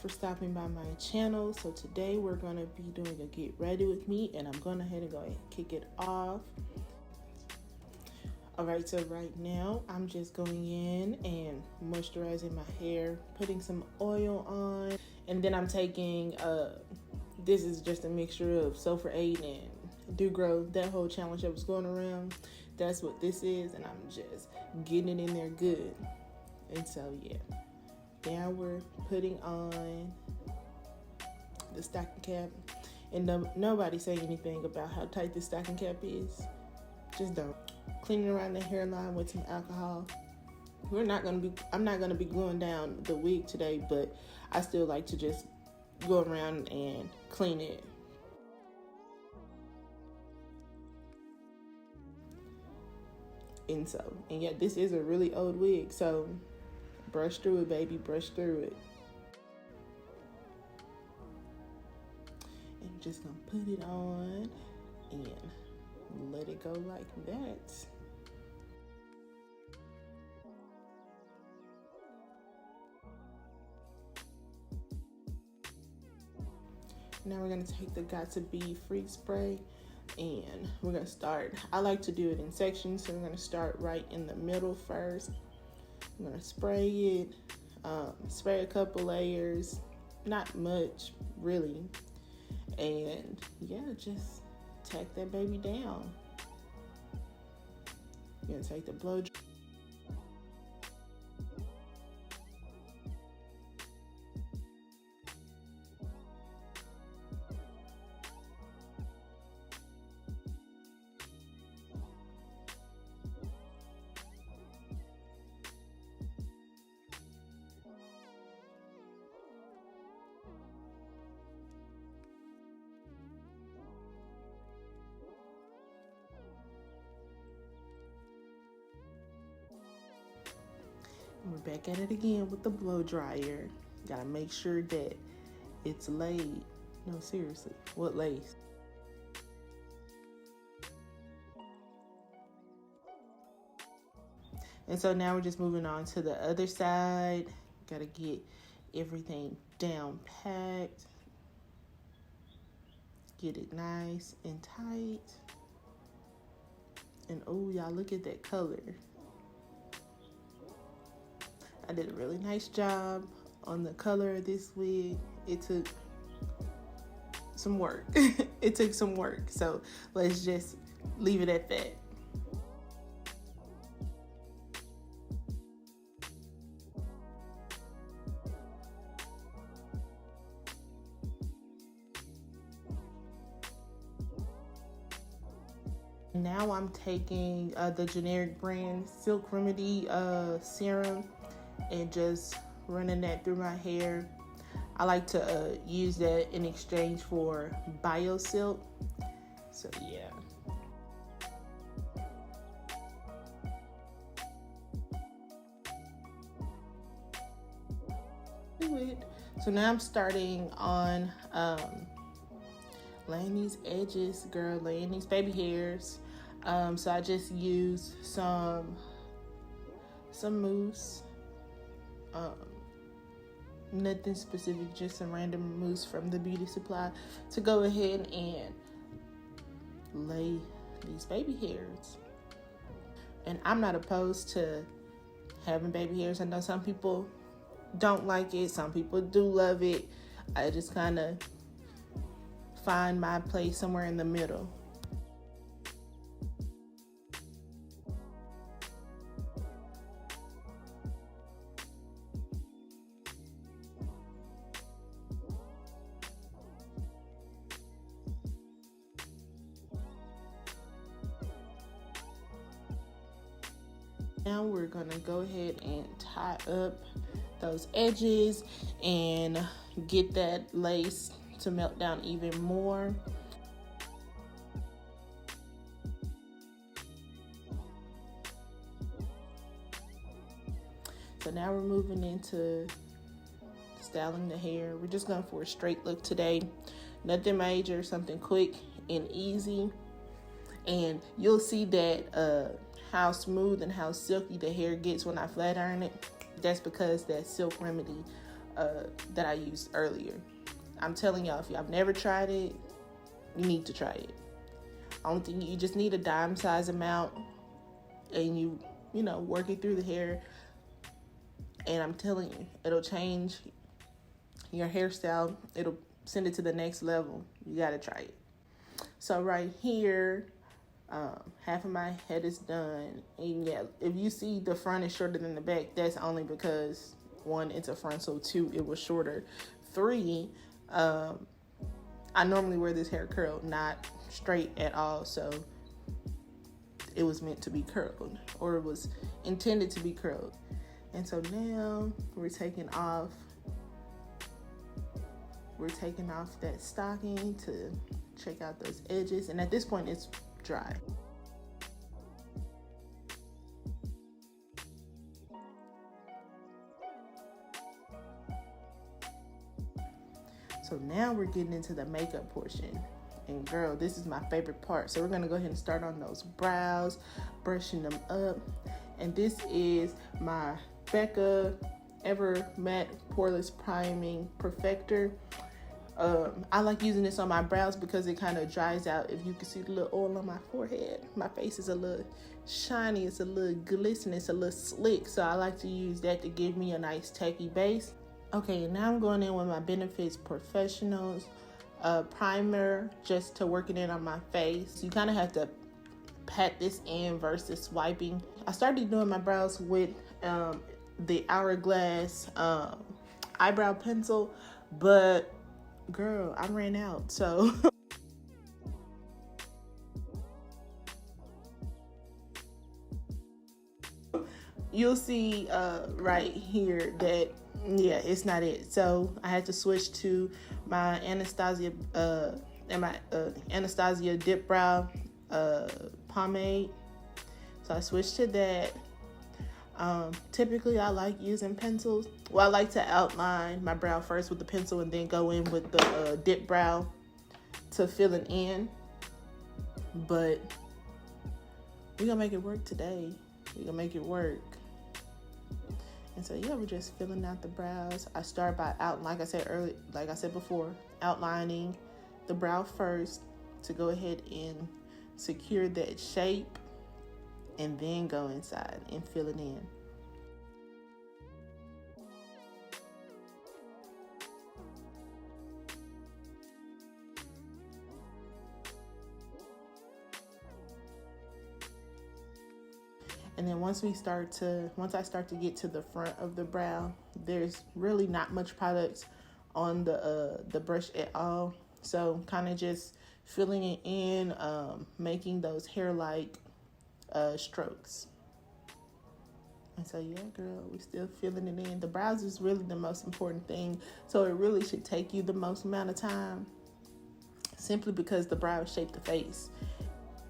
for stopping by my channel. So today we're going to be doing a get ready with me, and I'm going ahead and go ahead and kick it off. Alright, so right now I'm just going in and moisturizing my hair, putting some oil on, and then I'm taking this is just a mixture of Sulfur 8 and Grwm, that whole challenge that was going around. That's what this is, and I'm just getting it in there good. And so yeah, now we're putting on the stocking cap, and nobody say anything about how tight this stocking cap is. Just don't. Cleaning around the hairline with some alcohol. I'm not gonna be gluing down the wig today, but I still like to just go around and clean it. And yeah, this is a really old wig, so brush through it, baby, brush through it. And just gonna put it on and let it go like that. Now we're gonna take the Got to Be Freak spray, and we're gonna start. I like to do it in sections, so we're gonna start right in the middle first. I'm gonna spray it, spray a couple layers, not much really, and yeah, just tack that baby down. You're gonna take the blow dry. We're back at it again with the blow dryer. Gotta make sure that it's laid. No, seriously, what lace? And so now we're just moving on to the other side. Gotta get everything down packed. Get it nice and tight. And oh, y'all, look at that color. I did a really nice job on the color of this wig. It took some work. It took some work. So let's just leave it at that. Now I'm taking the generic brand Silk Remedy serum and just running that through my hair. I like to use that in exchange for BioSilk. So yeah. So now I'm starting on laying these edges, girl, laying these baby hairs. So I just use some mousse. Nothing specific, just some random mousse from the beauty supply to go ahead and lay these baby hairs. And I'm not opposed to having baby hairs. I know some people don't like it, some people do love it. I just kind of find my place somewhere in the middle. Now we're gonna go ahead and tie up those edges and get that lace to melt down even more. So now we're moving into styling the hair. We're just going for a straight look today. Nothing major, something quick and easy. And you'll see that how smooth and how silky the hair gets when I flat iron it. That's because that Silk Remedy that I used earlier. I'm telling y'all, if y'all have never tried it, you need to try it. Only thing, you just need a dime size amount, and you know, work it through the hair. And I'm telling you, it'll change your hairstyle. It'll send it to the next level. You gotta try it. So right here, half of my head is done. And yeah, if you see the front is shorter than the back, that's only because 1, it's a front, so 2, it was shorter. 3, I normally wear this hair curled, not straight at all, so it was meant to be curled, or it was intended to be curled. And so now we're taking off that stocking to check out those edges, and at this point it's dry. So now we're getting into the makeup portion. And girl, this is my favorite part. So we're gonna go ahead and start on those brows, brushing them up. And this is my Becca Ever Matte Poreless Priming Perfector. I like using this on my brows because it kind of dries out. If you can see the little oil on my forehead, my face is a little shiny, it's a little glistening, it's a little slick. So I like to use that to give me a nice tacky base. Okay, now I'm going in with my Benefits Professionals primer just to work it in on my face. You kind of have to pat this in versus swiping. I started doing my brows with the Hourglass eyebrow pencil, but girl, I ran out, so you'll see right here that yeah, it's not it. So I had to switch to my Anastasia Anastasia Dip Brow pomade. So I switched to that. Typically I like using pencils. Well, I like to outline my brow first with the pencil and then go in with the dip brow to fill it in. But we're gonna make it work today. We're gonna make it work. And so yeah, we're just filling out the brows. I start by like I said before, outlining the brow first to go ahead and secure that shape, and then go inside and fill it in. And then once I start to get to the front of the brow, there's really not much product on the brush at all. So kind of just filling it in, making those hair-like strokes. And so yeah, girl, we're still filling it in. The brows is really the most important thing, so it really should take you the most amount of time, simply because the brows shape the face.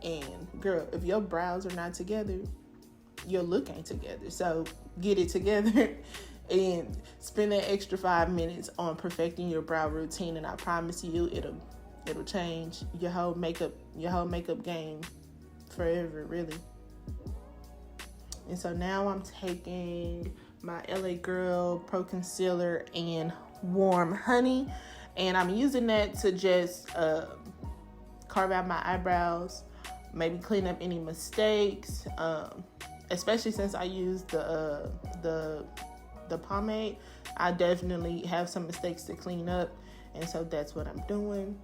And girl, if your brows are not together, your look ain't together. So get it together and spend that extra 5 minutes on perfecting your brow routine, and I promise you it'll change your whole makeup game forever, really. And so now I'm taking my LA Girl Pro Concealer and Warm Honey, and I'm using that to just carve out my eyebrows, maybe clean up any mistakes, especially since I used the pomade. I definitely have some mistakes to clean up, and so that's what I'm doing.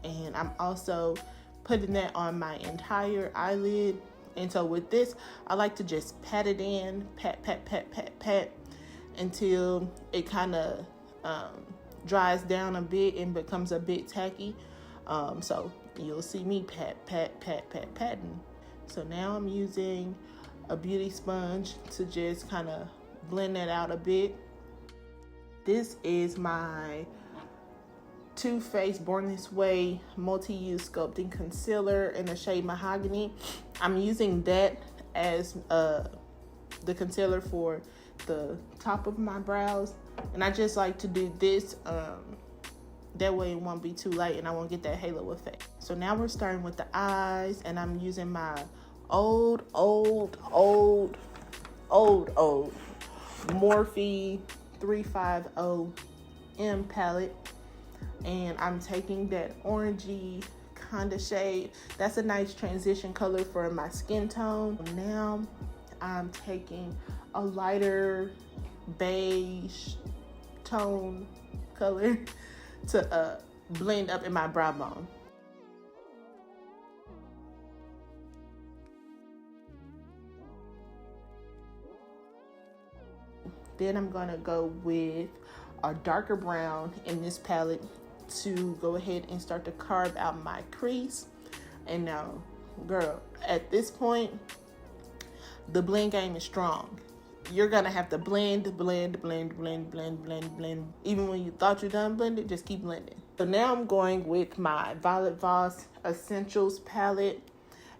And I'm also putting that on my entire eyelid. And so with this, I like to just pat it in, pat until it kind of dries down a bit and becomes a bit tacky. So you'll see me patting. So now I'm using a beauty sponge to just kind of blend that out a bit. This is my Too Faced Born This Way Multi-Use Sculpting Concealer in the shade Mahogany. I'm using that as the concealer for the top of my brows, and I just like to do this that way it won't be too light and I won't get that halo effect. So now we're starting with the eyes, and I'm using my old Morphe 350M palette, and I'm taking that orangey kind of shade. That's a nice transition color for my skin tone. Now I'm taking a lighter beige tone color to blend up in my brow bone. Then I'm gonna go with a darker brown in this palette to go ahead and start to carve out my crease. And now, girl, at this point, the blend game is strong. You're gonna have to blend. Even when you thought you're done blending, just keep blending. So now I'm going with my Violet Voss Essentials palette,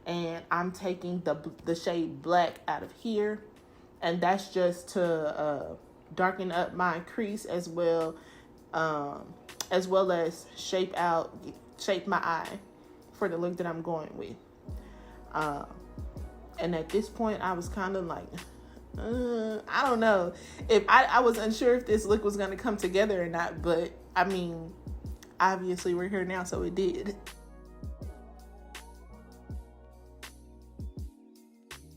and I'm taking the shade Black out of here, and that's just to darken up my crease as well as shape my eye for the look that I'm going with. And at this point, I was kind of like, I don't know. If I was unsure if this look was going to come together or not, but I mean, obviously we're here now, so it did.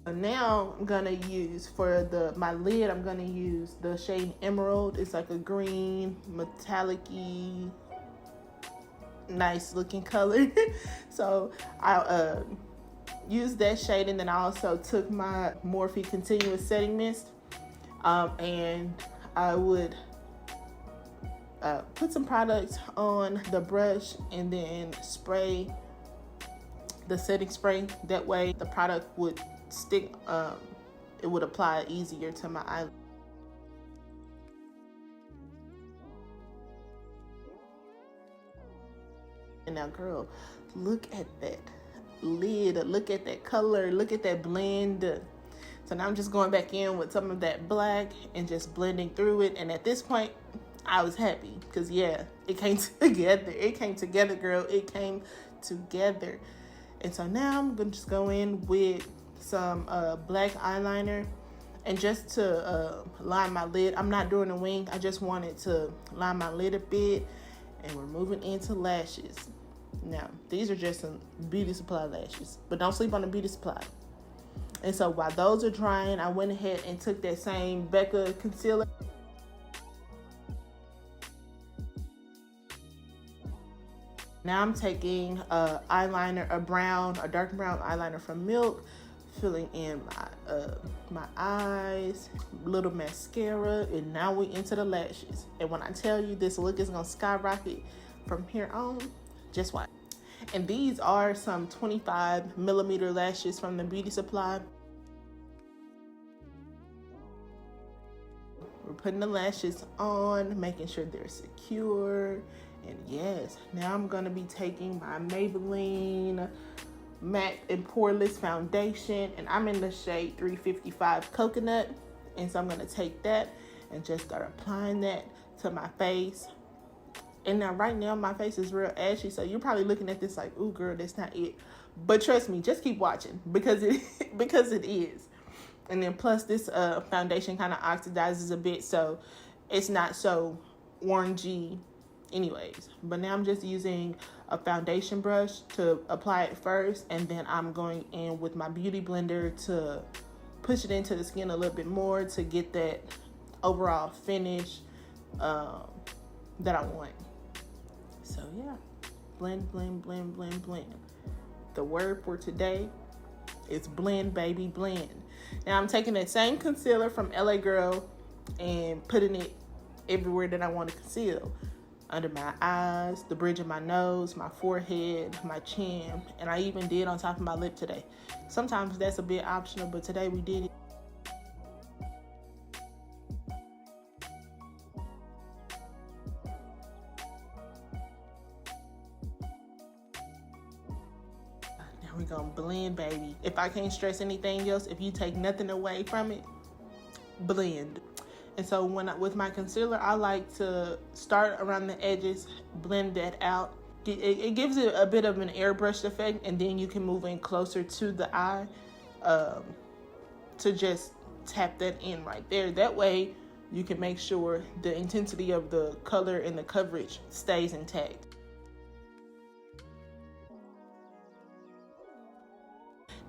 So now I'm gonna use for my lid, I'm gonna use the shade Emerald. It's like a green, metallic-y, nice looking color. So I used that shade, and then I also took my Morphe Continuous Setting Mist, and I would put some products on the brush and then spray the setting spray. That way the product would stick, it would apply easier to my eyelid. And now, girl, look at that lid, look at that color, look at that blend. So now I'm just going back in with some of that black and just blending through it. And at this point, I was happy because, yeah, it came together. It came together, girl. It came together. And so now I'm gonna just go in with some black eyeliner, and just to line my lid. I'm not doing a wing. I just wanted to line my lid a bit. And we're moving into lashes. Now, these are just some Beauty Supply lashes, but don't sleep on the Beauty Supply. And so while those are drying, I went ahead and took that same Becca concealer. Now I'm taking a dark brown eyeliner from Milk, filling in my eyes, little mascara, and now we into the lashes. And when I tell you this look is gonna skyrocket from here on, just watch. And these are some 25mm lashes from the Beauty Supply. We're putting the lashes on, making sure they're secure. And yes, now I'm gonna be taking my Maybelline Matte and Poreless Foundation, and I'm in the shade 355 Coconut. And so I'm gonna take that and just start applying that to my face. And now right now my face is real ashy, so you're probably looking at this like, ooh girl, that's not it. But trust me, just keep watching because it is. And then plus this foundation kind of oxidizes a bit, so it's not so orangey anyways. But now I'm just using a foundation brush to apply it first, and then I'm going in with my beauty blender to push it into the skin a little bit more to get that overall finish that I want. So yeah, blend. The word for today is blend, baby, blend. Now I'm taking that same concealer from LA Girl and putting it everywhere that I want to conceal. Under my eyes, the bridge of my nose, my forehead, my chin, and I even did on top of my lip today. Sometimes that's a bit optional, but today we did it. Now we're gonna blend, baby. If I can't stress anything else, if you take nothing away from it, blend. And so with my concealer, I like to start around the edges, blend that out. It gives it a bit of an airbrush effect, and then you can move in closer to the eye to just tap that in right there. That way, you can make sure the intensity of the color and the coverage stays intact.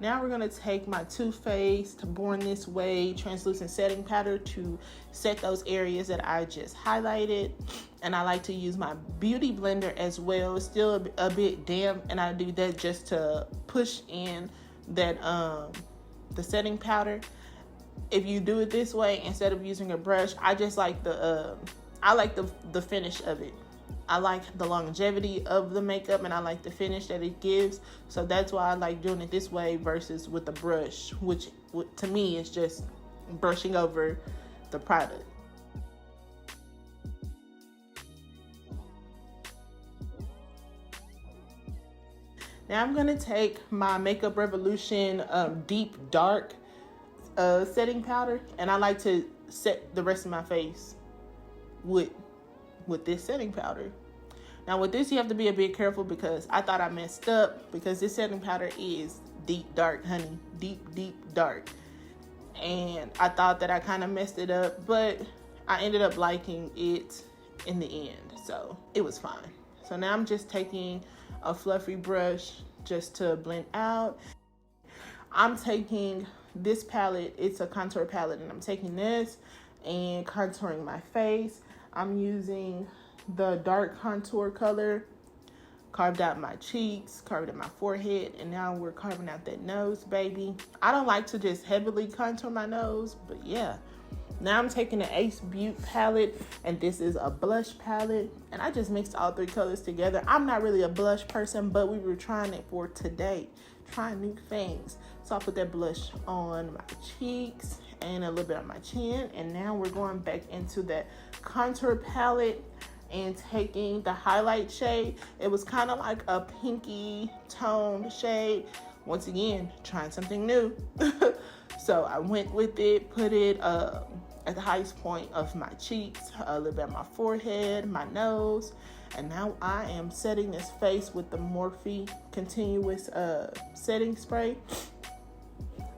Now we're gonna take my Too Faced Born This Way translucent setting powder to set those areas that I just highlighted. And I like to use my beauty blender as well. It's still a bit damp, and I do that just to push in that the setting powder. If you do it this way instead of using a brush, I just like the finish of it. I like the longevity of the makeup, and I like the finish that it gives. So that's why I like doing it this way versus with a brush, which to me is just brushing over the product. Now I'm gonna take my Makeup Revolution Deep Dark setting powder, and I like to set the rest of my face with this setting powder. Now with this, you have to be a bit careful because I thought I messed up, because this setting powder is deep dark, honey. Deep dark. And I thought that I kind of messed it up, but I ended up liking it in the end, so it was fine. So now I'm just taking a fluffy brush just to blend out. I'm taking this palette, it's a contour palette, and I'm taking this and contouring my face. I'm using the dark contour color, carved out my cheeks, carved out my forehead, and now we're carving out that nose, baby. I don't like to just heavily contour my nose, but yeah. Now I'm taking the Ace Beauty palette, and this is a blush palette, and I just mixed all three colors together. I'm not really a blush person, but we were trying it for today, trying new things. So I put that blush on my cheeks and a little bit on my chin, and now we're going back into that contour palette and taking the highlight shade. It was kind of like a pinky toned shade. Once again, trying something new. So I went with it, put it at the highest point of my cheeks, a little bit on my forehead, my nose, and now I am setting this face with the Morphe Continuous setting spray.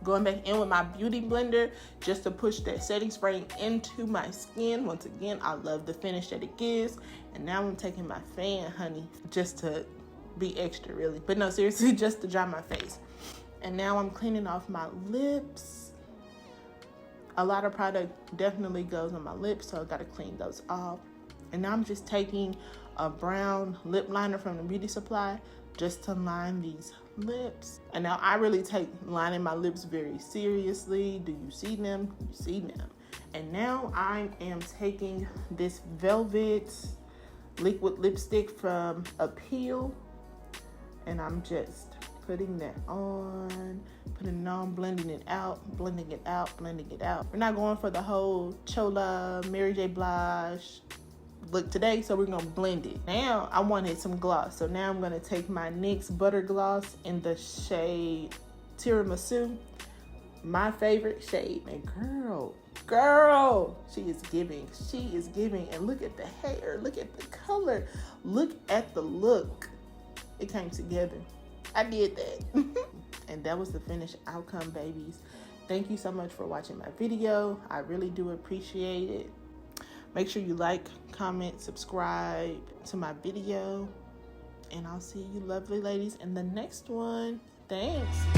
Going back in with my beauty blender just to push that setting spray into my skin. Once again, I love the finish that it gives. And now I'm taking my fan, honey, just to be extra, really. But no, seriously, just to dry my face. And now I'm cleaning off my lips. A lot of product definitely goes on my lips, so I gotta clean those off. And now I'm just taking a brown lip liner from the Beauty Supply just to line these lips. And now I really take lining my lips very seriously. Do you see them? You see them. And now I am taking this Velvet liquid lipstick from Appeal, and I'm just putting that on, blending it out. We're not going for the whole Chola, Mary J. Blige look today, so we're gonna blend it. Now I wanted some gloss, so now I'm gonna take my NYX Butter Gloss in the shade Tiramisu, my favorite shade. And girl, she is giving. And look at the hair, look at the color, look at the look. It came together. I did that. And that was the finished outcome, babies. Thank you so much for watching my video. I really do appreciate it. Make sure you like, comment, subscribe to my video, and I'll see you lovely ladies in the next one. Thanks.